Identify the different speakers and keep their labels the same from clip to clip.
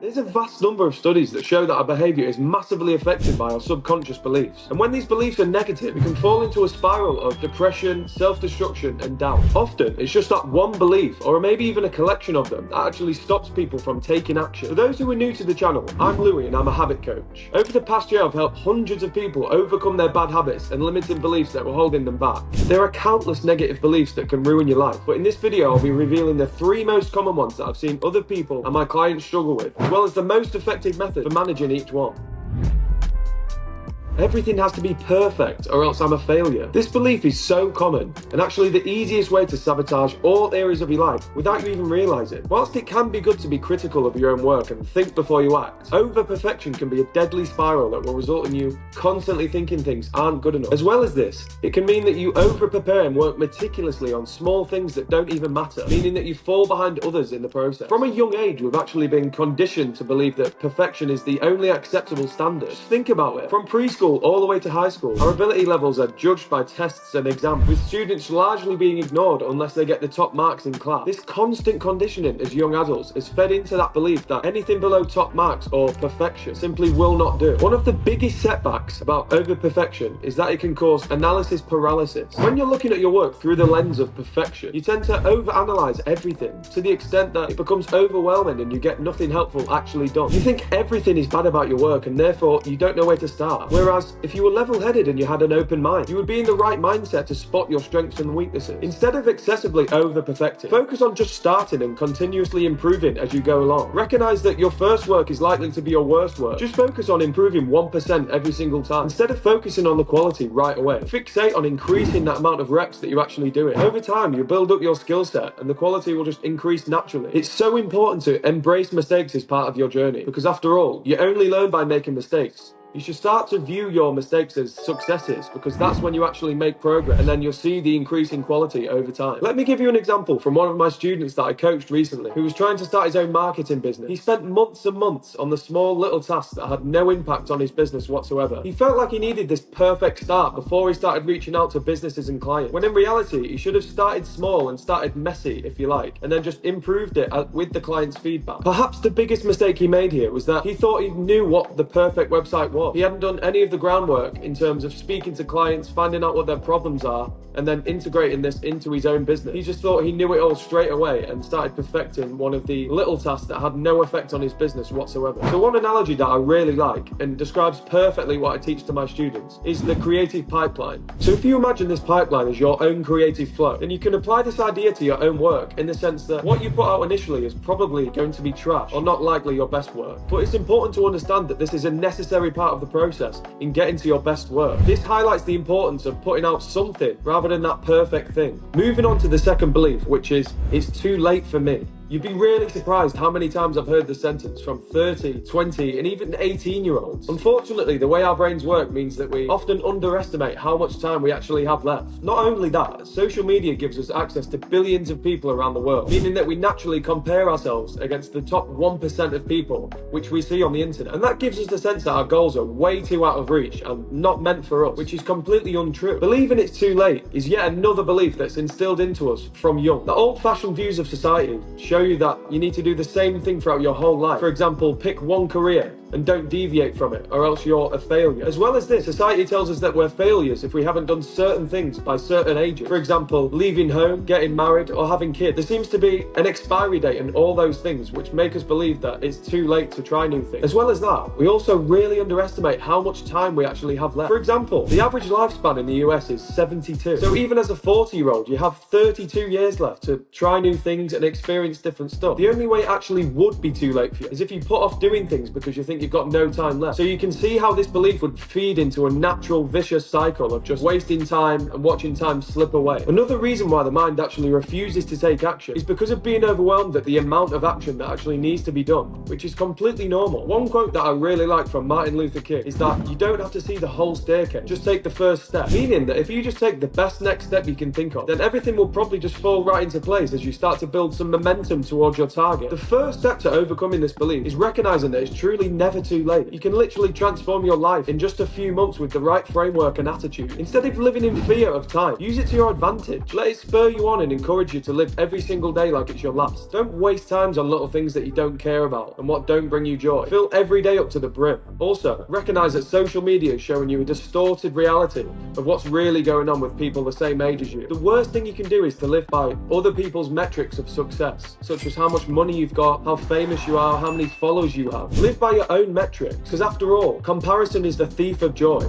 Speaker 1: There's a vast number of studies that show that our behaviour is massively affected by our subconscious beliefs. And when these beliefs are negative, we can fall into a spiral of depression, self-destruction and doubt. Often, it's just that one belief, or maybe even a collection of them, that actually stops people from taking action. For those who are new to the channel, I'm Louis and I'm a habit coach. Over the past year, I've helped hundreds of people overcome their bad habits and limiting beliefs that were holding them back. There are countless negative beliefs that can ruin your life, but in this video, I'll be revealing the 3 most common ones that I've seen other people and my clients struggle with, as well as the most effective method for managing each one. Everything has to be perfect or else I'm a failure. This belief is so common and actually the easiest way to sabotage all areas of your life without you even realising. Whilst it can be good to be critical of your own work and think before you act, over-perfection can be a deadly spiral that will result in you constantly thinking things aren't good enough. As well as this, it can mean that you over-prepare and work meticulously on small things that don't even matter, meaning that you fall behind others in the process. From a young age, we've actually been conditioned to believe that perfection is the only acceptable standard. Just think about it. From preschool all the way to high school, our ability levels are judged by tests and exams, with students largely being ignored unless they get the top marks in class. This constant conditioning as young adults is fed into that belief that anything below top marks or perfection simply will not do. One of the biggest setbacks about over-perfection is that it can cause analysis paralysis. When you're looking at your work through the lens of perfection, you tend to over-analyze everything to the extent that it becomes overwhelming and you get nothing helpful actually done. You think everything is bad about your work and therefore you don't know where to start. Whereas if you were level-headed and you had an open mind, you would be in the right mindset to spot your strengths and weaknesses. Instead of excessively over-perfecting, focus on just starting and continuously improving as you go along. Recognize that your first work is likely to be your worst work. Just focus on improving 1% every single time, instead of focusing on the quality right away. Fixate on increasing that amount of reps that you're actually doing. Over time, you build up your skill set and the quality will just increase naturally. It's so important to embrace mistakes as part of your journey, because after all, you only learn by making mistakes. You should start to view your mistakes as successes, because that's when you actually make progress and then you'll see the increasing quality over time. Let me give you an example from one of my students that I coached recently who was trying to start his own marketing business. He spent months and months on the small little tasks that had no impact on his business whatsoever. He felt like he needed this perfect start before he started reaching out to businesses and clients, when in reality he should have started small and started messy, if you like, and then just improved it with the client's feedback. Perhaps the biggest mistake he made here was that he thought he knew what the perfect website was. He hadn't done any of the groundwork in terms of speaking to clients, finding out what their problems are, and then integrating this into his own business. He just thought he knew it all straight away and started perfecting one of the little tasks that had no effect on his business whatsoever. So one analogy that I really like and describes perfectly what I teach to my students is the creative pipeline. So if you imagine this pipeline as your own creative flow, then you can apply this idea to your own work in the sense that what you put out initially is probably going to be trash or not likely your best work. But it's important to understand that this is a necessary part of the process in getting to your best work. This highlights the importance of putting out something rather than that perfect thing. Moving on to the second belief, which is, it's too late for me. You'd be really surprised how many times I've heard the sentence from 30, 20, and even 18-year-olds. Unfortunately, the way our brains work means that we often underestimate how much time we actually have left. Not only that, social media gives us access to billions of people around the world, meaning that we naturally compare ourselves against the top 1% of people which we see on the internet. And that gives us the sense that our goals are way too out of reach and not meant for us, which is completely untrue. Believing it's too late is yet another belief that's instilled into us from young. The old-fashioned views of society show you that you need to do the same thing throughout your whole life. For example, pick one career and don't deviate from it, or else you're a failure. As well as this, society tells us that we're failures if we haven't done certain things by certain ages. For example, leaving home, getting married, or having kids. There seems to be an expiry date in all those things, which make us believe that it's too late to try new things. As well as that, we also really underestimate how much time we actually have left. For example, the average lifespan in the US is 72. So even as a 40-year-old, you have 32 years left to try new things and experience different stuff. The only way it actually would be too late for you is if you put off doing things because you think you've got no time left. So you can see how this belief would feed into a natural vicious cycle of just wasting time and watching time slip away. Another reason why the mind actually refuses to take action is because of being overwhelmed at the amount of action that actually needs to be done, which is completely normal. One quote that I really like from Martin Luther King is that you don't have to see the whole staircase, just take the first step. Meaning that if you just take the best next step you can think of, then everything will probably just fall right into place as you start to build some momentum momentum towards your target. The first step to overcoming this belief is recognizing that it's truly never too late. You can literally transform your life in just a few months with the right framework and attitude. Instead of living in fear of time, use it to your advantage. Let it spur you on and encourage you to live every single day like it's your last. Don't waste time on little things that you don't care about and what don't bring you joy. Fill every day up to the brim. Also, recognize that social media is showing you a distorted reality of what's really going on with people the same age as you. The worst thing you can do is to live by other people's metrics of success, such as how much money you've got, how famous you are, how many followers you have. Live by your own metrics, because after all, comparison is the thief of joy.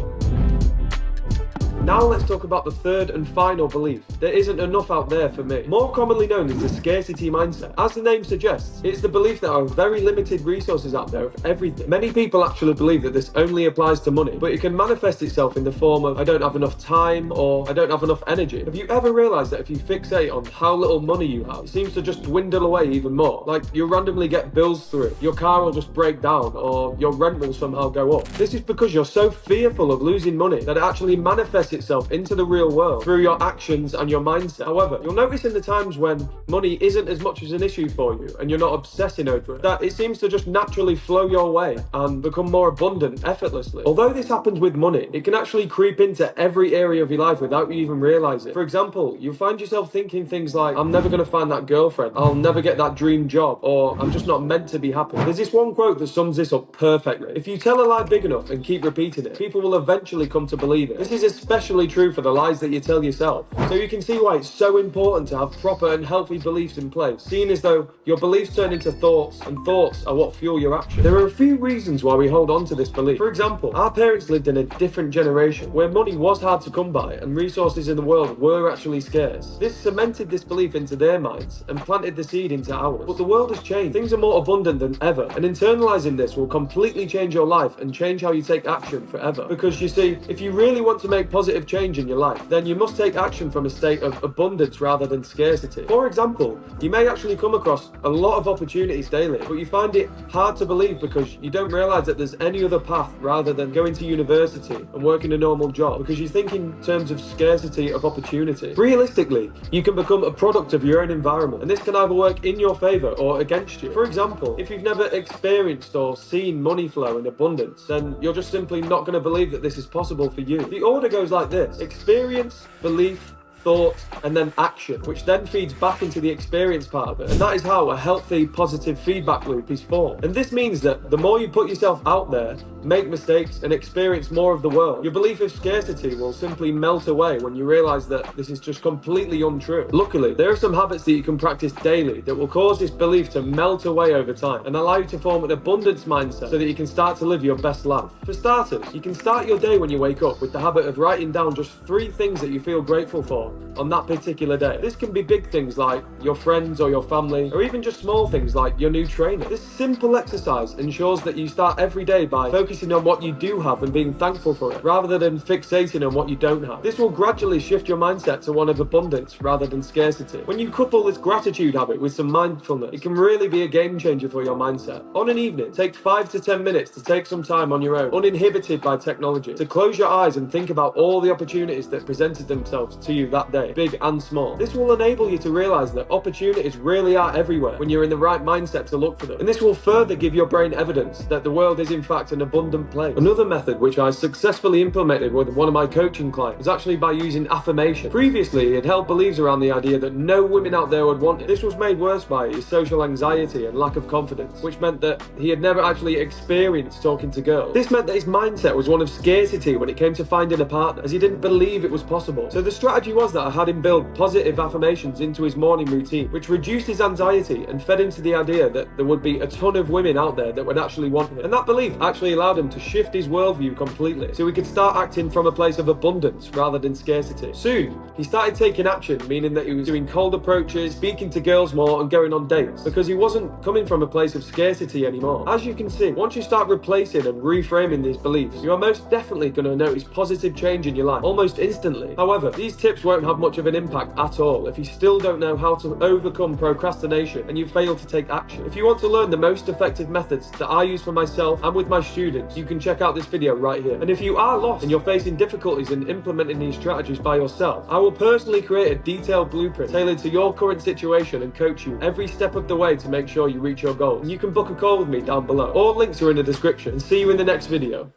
Speaker 1: Now let's talk about the third and final belief. There isn't enough out there for me. More commonly known as the scarcity mindset. As the name suggests, it's the belief that there are very limited resources out there of everything. Many people actually believe that this only applies to money, but it can manifest itself in the form of I don't have enough time or I don't have enough energy. Have you ever realized that if you fixate on how little money you have, it seems to just dwindle away even more? Like you randomly get bills through, your car will just break down or your rent will somehow go up. This is because you're so fearful of losing money that it actually manifests itself into the real world through your actions and your mindset. However, you'll notice in the times when money isn't as much as an issue for you and you're not obsessing over it, that it seems to just naturally flow your way and become more abundant effortlessly. Although this happens with money, it can actually creep into every area of your life without you even realizing it. For example, you'll find yourself thinking things like, I'm never going to find that girlfriend, I'll never get that dream job, or I'm just not meant to be happy. There's this one quote that sums this up perfectly. If you tell a lie big enough and keep repeating it, people will eventually come to believe it. This is especially true for the lies that you tell yourself. So you can see why it's so important to have proper and healthy beliefs in place, seeing as though your beliefs turn into thoughts and thoughts are what fuel your action. There are a few reasons why we hold on to this belief. For example, our parents lived in a different generation where money was hard to come by and resources in the world were actually scarce. This cemented this belief into their minds and planted the seed into ours. But the world has changed. Things are more abundant than ever, and internalizing this will completely change your life and change how you take action forever. Because you see, if you really want to make positive change in your life, then you must take action from a state of abundance rather than scarcity. For example, you may actually come across a lot of opportunities daily, but you find it hard to believe because you don't realize that there's any other path rather than going to university and working a normal job, because you think in terms of scarcity of opportunity. Realistically, you can become a product of your own environment, and this can either work in your favor or against you. For example, if you've never experienced or seen money flow in abundance, then you're just simply not going to believe that this is possible for you. The order goes like this: experience, belief, thought, and then action, which then feeds back into the experience part of it. And that is how a healthy, positive feedback loop is formed. And this means that the more you put yourself out there, make mistakes, and experience more of the world, your belief of scarcity will simply melt away when you realize that this is just completely untrue. Luckily, there are some habits that you can practice daily that will cause this belief to melt away over time and allow you to form an abundance mindset so that you can start to live your best life. For starters, you can start your day when you wake up with the habit of writing down just 3 things that you feel grateful for on that particular day. This can be big things like your friends or your family, or even just small things like your new trainer. This simple exercise ensures that you start every day by focusing on what you do have and being thankful for it, rather than fixating on what you don't have. This will gradually shift your mindset to one of abundance rather than scarcity. When you couple this gratitude habit with some mindfulness, it can really be a game changer for your mindset. On an evening, take 5 to 10 minutes to take some time on your own, uninhibited by technology, to close your eyes and think about all the opportunities that presented themselves to you that day, big and small. This will enable you to realize that opportunities really are everywhere when you're in the right mindset to look for them. And this will further give your brain evidence that the world is in fact an abundant place. Another method which I successfully implemented with one of my coaching clients was actually by using affirmation. Previously, he had held beliefs around the idea that no women out there would want it. This was made worse by his social anxiety and lack of confidence, which meant that he had never actually experienced talking to girls. This meant that his mindset was one of scarcity when it came to finding a partner, as he didn't believe it was possible. So the strategy was that I had him build positive affirmations into his morning routine, which reduced his anxiety and fed into the idea that there would be a ton of women out there that would actually want him. And that belief actually allowed him to shift his worldview completely, so he could start acting from a place of abundance rather than scarcity. Soon, he started taking action, meaning that he was doing cold approaches, speaking to girls more, and going on dates, because he wasn't coming from a place of scarcity anymore. As you can see, once you start replacing and reframing these beliefs, you are most definitely going to notice positive change in your life almost instantly. However, these tips won't won't have much of an impact at all if you still don't know how to overcome procrastination and you fail to take action. If you want to learn the most effective methods that I use for myself and with my students, you can check out this video right here. And if you are lost and you're facing difficulties in implementing these strategies by yourself, I will personally create a detailed blueprint tailored to your current situation and coach you every step of the way to make sure you reach your goals. And you can book a call with me down below. All links are in the description, and see you in the next video.